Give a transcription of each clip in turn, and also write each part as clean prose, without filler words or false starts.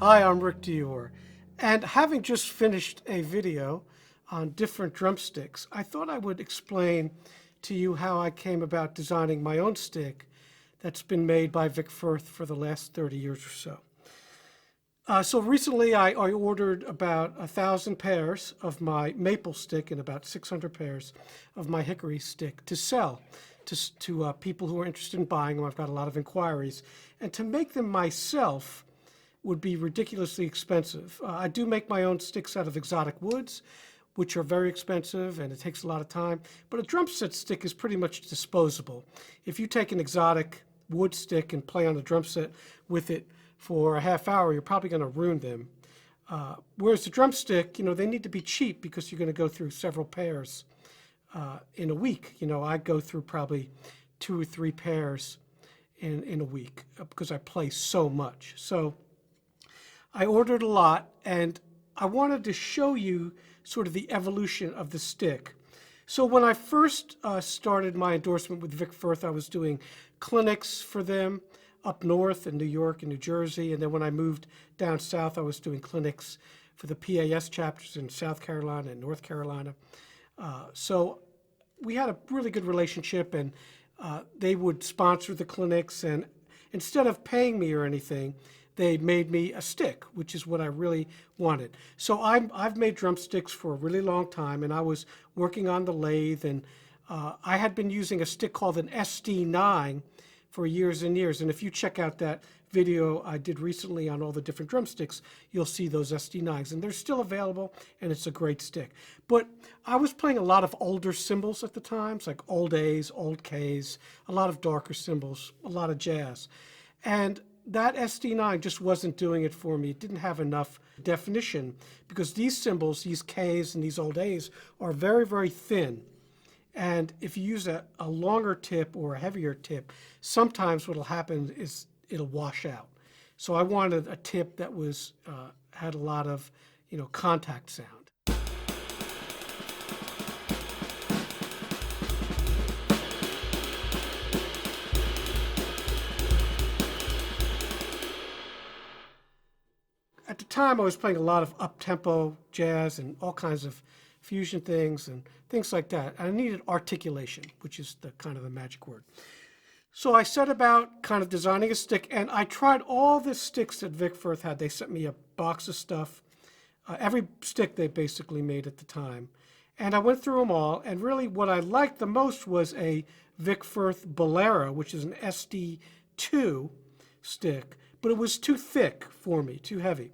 Hi, I'm Rick Dior, and having just finished a video on different drumsticks, I thought I would explain to you how I came about designing my own stick that's been made by Vic Firth for the last 30 years or so. So recently I ordered about 1,000 pairs of my maple stick and about 600 pairs of my hickory stick to sell to people who are interested in buying them. I've got a lot of inquiries. And to make them myself would be ridiculously expensive. I do make my own sticks out of exotic woods, which are very expensive and it takes a lot of time. But a drum set stick is pretty much disposable. If you take an exotic wood stick and play on a drum set with it for a half hour, you're probably going to ruin them. Whereas the drumstick, they need to be cheap because you're going to go through several pairs in a week. I go through probably 2 or 3 pairs in a week because I play so much. So I ordered a lot, and I wanted to show you sort of the evolution of the stick. So when I first started my endorsement with Vic Firth, I was doing clinics for them up north in New York and New Jersey, and then when I moved down south, I was doing clinics for the PAS chapters in South Carolina and North Carolina. So we had a really good relationship, and they would sponsor the clinics, and instead of paying me or anything, they made me a stick, which is what I really wanted. So I've made drumsticks for a really long time, and I was working on the lathe, and I had been using a stick called an SD9 for years and years. And if you check out that video I did recently on all the different drumsticks, you'll see those SD9s, and they're still available, and it's a great stick. But I was playing a lot of older cymbals at the times, like old A's, old K's, a lot of darker cymbals, a lot of jazz. And that SD9 just wasn't doing it for me. It didn't have enough definition because these cymbals, these K's and these old A's, are very, very thin. And if you use a longer tip or a heavier tip, sometimes what'll happen is it'll wash out. So I wanted a tip that was had a lot of contact sound. At the time, I was playing a lot of up-tempo jazz and all kinds of fusion things and things like that. I needed articulation, which is the kind of the magic word. So I set about kind of designing a stick, and I tried all the sticks that Vic Firth had. They sent me a box of stuff, every stick they basically made at the time. And I went through them all, and really what I liked the most was a Vic Firth Bolero, which is an SD2 stick, but it was too thick for me, too heavy.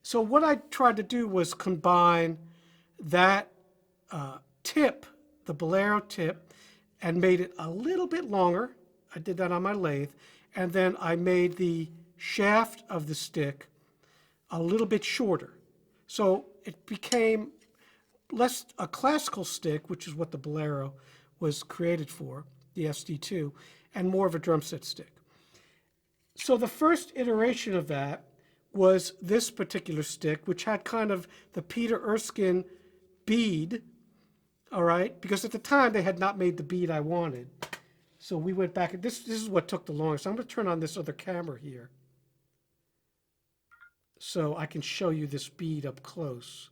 So what I tried to do was combine that tip, the Bolero tip, and made it a little bit longer. I did that on my lathe. And then I made the shaft of the stick a little bit shorter. So it became less a classical stick, which is what the Bolero was created for, the SD2, and more of a drum set stick. So the first iteration of that was this particular stick, which had kind of the Peter Erskine bead, all right, because at the time they had not made the bead I wanted. So we went back, and this is what took the longest. I'm going to turn on this other camera here so I can show you this bead up close.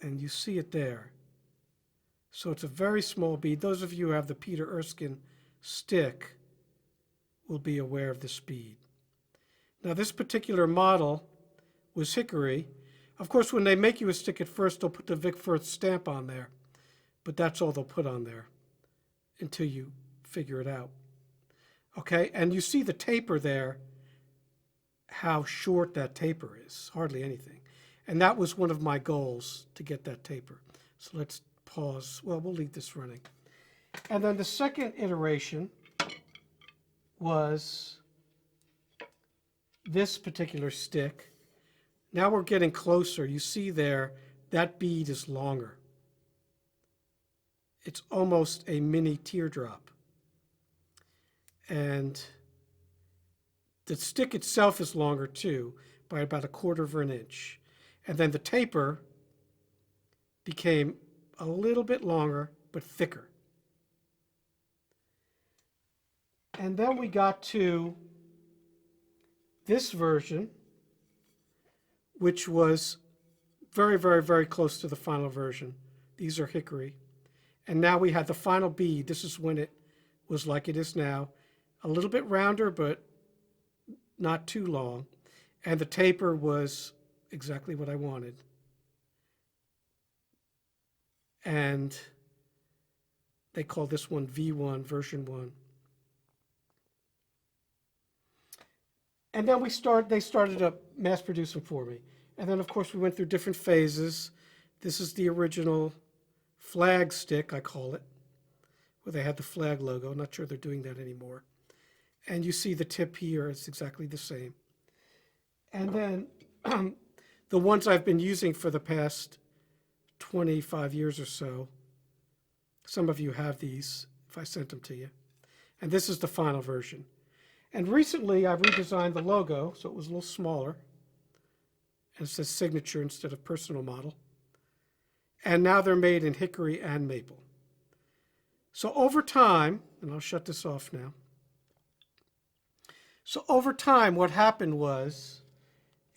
And you see it there. So it's a very small bead. Those of you who have the Peter Erskine stick will be aware of this bead. Now this particular model was hickory. Of course, when they make you a stick at first, they'll put the Vic Firth stamp on there, but that's all they'll put on there until you figure it out. Okay, and you see the taper there, how short that taper is, hardly anything. And that was one of my goals, to get that taper. So let's pause. Well, we'll leave this running. And then the second iteration was this particular stick. Now we're getting closer. You see there, that bead is longer. It's almost a mini teardrop. And the stick itself is longer too, by about 1/4 of an inch. And then the taper became a little bit longer, but thicker. And then we got to this version, which was very, very, very close to the final version. These are hickory. And now we had the final bead. This is when it was like it is now. A little bit rounder, but not too long. And the taper was exactly what I wanted. And they call this one V1, version 1. And then they started to mass produce them for me. And then, of course, we went through different phases. This is the original flag stick, I call it, where they had the flag logo. I'm not sure they're doing that anymore. And you see the tip here, it's exactly the same. And then the ones I've been using for the past 25 years or so, some of you have these, if I sent them to you. And this is the final version. And recently I've redesigned the logo, so it was a little smaller. And it says Signature instead of Personal Model. And now they're made in hickory and maple. So over time, and I'll shut this off now. So over time, what happened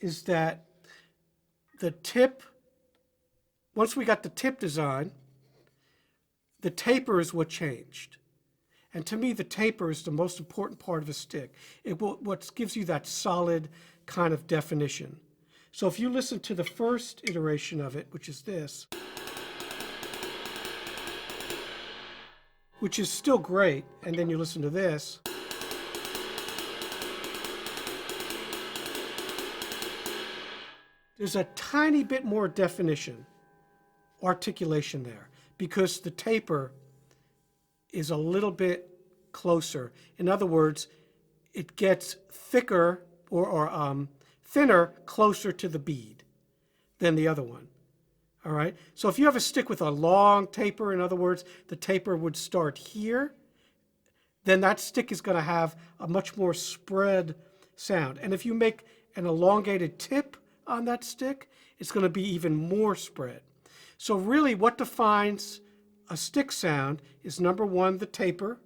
is that the tip, once we got the tip design, the taper is what changed. And to me, the taper is the most important part of a stick. What gives you that solid kind of definition. So if you listen to the first iteration of it, which is this, which is still great, and then you listen to this, there's a tiny bit more definition, articulation there, because the taper is a little bit closer. In other words, it gets thicker or thinner closer to the bead than the other one. All right? So if you have a stick with a long taper, in other words, the taper would start here, then that stick is going to have a much more spread sound. And if you make an elongated tip on that stick, it's going to be even more spread. So really what defines a stick sound is number one, the taper,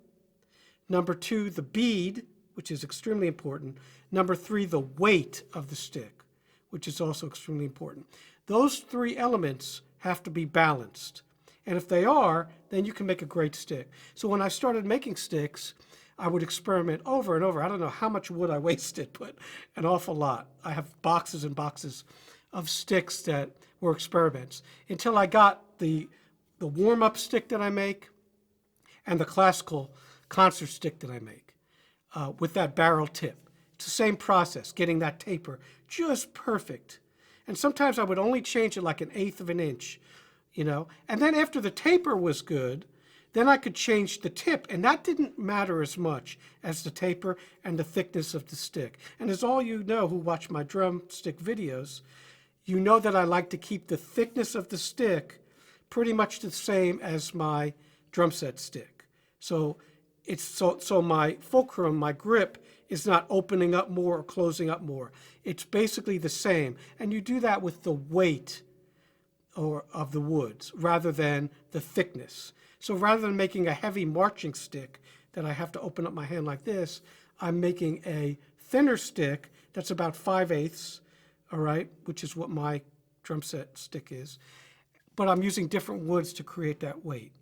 number two, the bead, which is extremely important, number three, the weight of the stick, which is also extremely important. Those three elements have to be balanced. And if they are, then you can make a great stick. So when I started making sticks, I would experiment over and over. I don't know how much wood I wasted, but an awful lot. I have boxes and boxes of sticks that were experiments until I got the warm-up stick that I make and the classical concert stick that I make with that barrel tip. It's the same process, getting that taper just perfect. And sometimes I would only change it like 1/8 of an inch, you know. And then after the taper was good, then I could change the tip, and that didn't matter as much as the taper and the thickness of the stick. And as all you know who watch my drumstick videos, you know that I like to keep the thickness of the stick pretty much the same as my drum set stick. So it's so my fulcrum, my grip, is not opening up more or closing up more. It's basically the same. And you do that with the weight of the woods rather than the thickness. So rather than making a heavy marching stick that I have to open up my hand like this, I'm making a thinner stick that's about 5/8, all right, which is what my drum set stick is. But I'm using different woods to create that weight.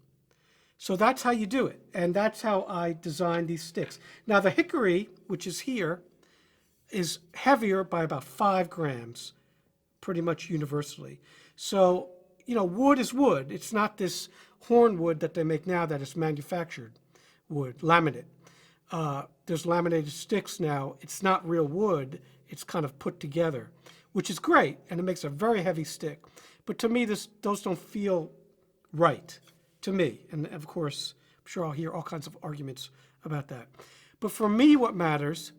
So that's how you do it, and that's how I design these sticks. Now the hickory, which is here, is heavier by about 5 grams, pretty much universally. So, you know, wood is wood. It's not this horn wood that they make now that is manufactured wood, laminate. There's laminated sticks now. It's not real wood. It's kind of put together, which is great, and it makes a very heavy stick. But to me, those don't feel right, to me. And of course, I'm sure I'll hear all kinds of arguments about that. But for me, what matters,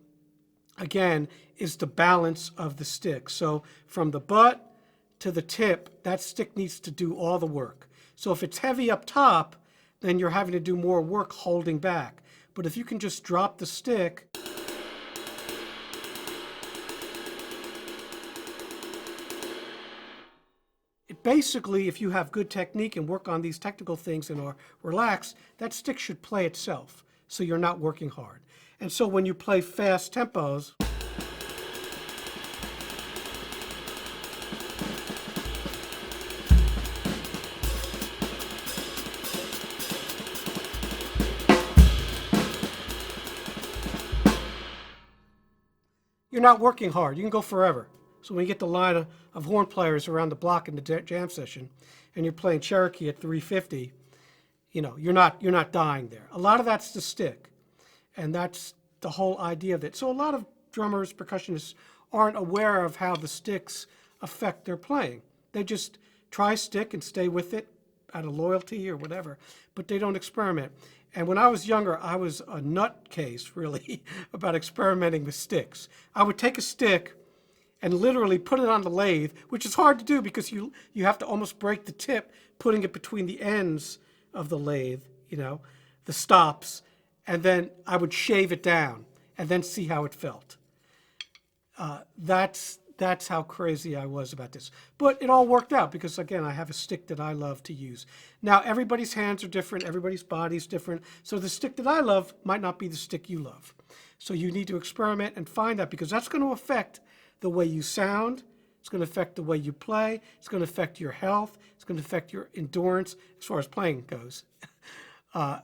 again, is the balance of the stick. So from the butt to the tip, that stick needs to do all the work. So if it's heavy up top, then you're having to do more work holding back. But if you can just drop the stick, basically, if you have good technique and work on these technical things and are relaxed, that stick should play itself. so you're not working hard. And so when you play fast tempos, you're not working hard. You can go forever. So when you get the line of horn players around the block in the jam session, and you're playing Cherokee at 350, you know, you're not dying there. A lot of that's the stick, and that's the whole idea of it. So a lot of drummers, percussionists aren't aware of how the sticks affect their playing. They just try stick and stay with it out of loyalty or whatever, but they don't experiment. And when I was younger, I was a nutcase, really, about experimenting with sticks. I would take a stick and literally put it on the lathe, which is hard to do because you have to almost break the tip, putting it between the ends of the lathe, you know, the stops, and then I would shave it down and then see how it felt. That's how crazy I was about this. But it all worked out because, again, I have a stick that I love to use. Now, everybody's hands are different. Everybody's body's different. So the stick that I love might not be the stick you love. So you need to experiment and find that, because that's going to affect the way you sound. It's going to affect the way you play. It's going to affect your health. It's going to affect your endurance as far as playing goes.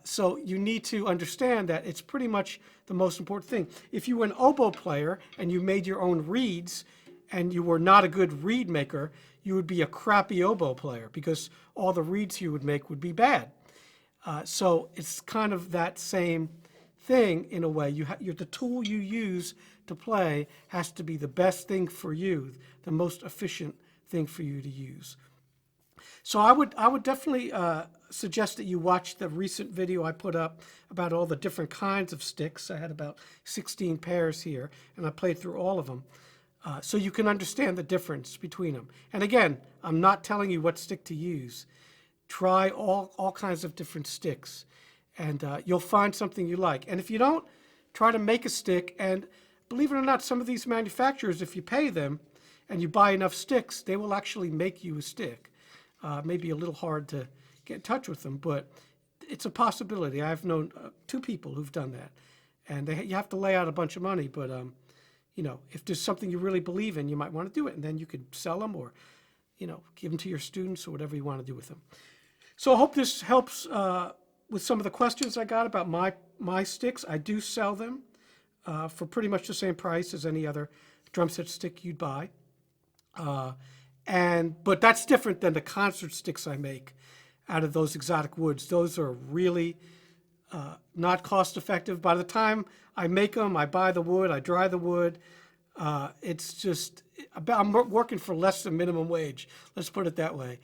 So you need to understand that it's pretty much the most important thing. If you were an oboe player and you made your own reeds and you were not a good reed maker, you would be a crappy oboe player because all the reeds you would make would be bad. So it's kind of that same thing in a way. The tool you use to play has to be the best thing for you, the most efficient thing for you to use. So I would definitely suggest that you watch the recent video I put up about all the different kinds of sticks. I had about 16 pairs here, and I played through all of them. So you can understand the difference between them. And again, I'm not telling you what stick to use. Try all kinds of different sticks, and you'll find something you like. And if you don't, try to make a stick. And believe it or not, some of these manufacturers, if you pay them and you buy enough sticks, they will actually make you a stick. Maybe a little hard to get in touch with them, but it's a possibility. I've known 2 people who've done that. And you have to lay out a bunch of money, but you know, if there's something you really believe in, you might want to do it, and then you could sell them or, you know, give them to your students or whatever you want to do with them. So I hope this helps with some of the questions I got about my sticks. I do sell them for pretty much the same price as any other drum set stick you'd buy. But that's different than the concert sticks I make out of those exotic woods. Those are really not cost effective. By the time I make them, I buy the wood, I dry the wood. It's just, I'm working for less than minimum wage. Let's put it that way.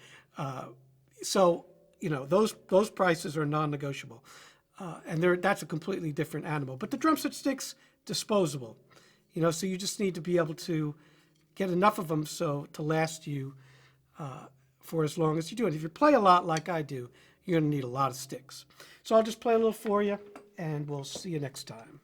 So, you know, those prices are non-negotiable. And that's a completely different animal. But the drum set sticks, disposable. You know, so you just need to be able to get enough of them so to last you for as long as you do it. If you play a lot like I do, you're going to need a lot of sticks. So I'll just play a little for you, and we'll see you next time.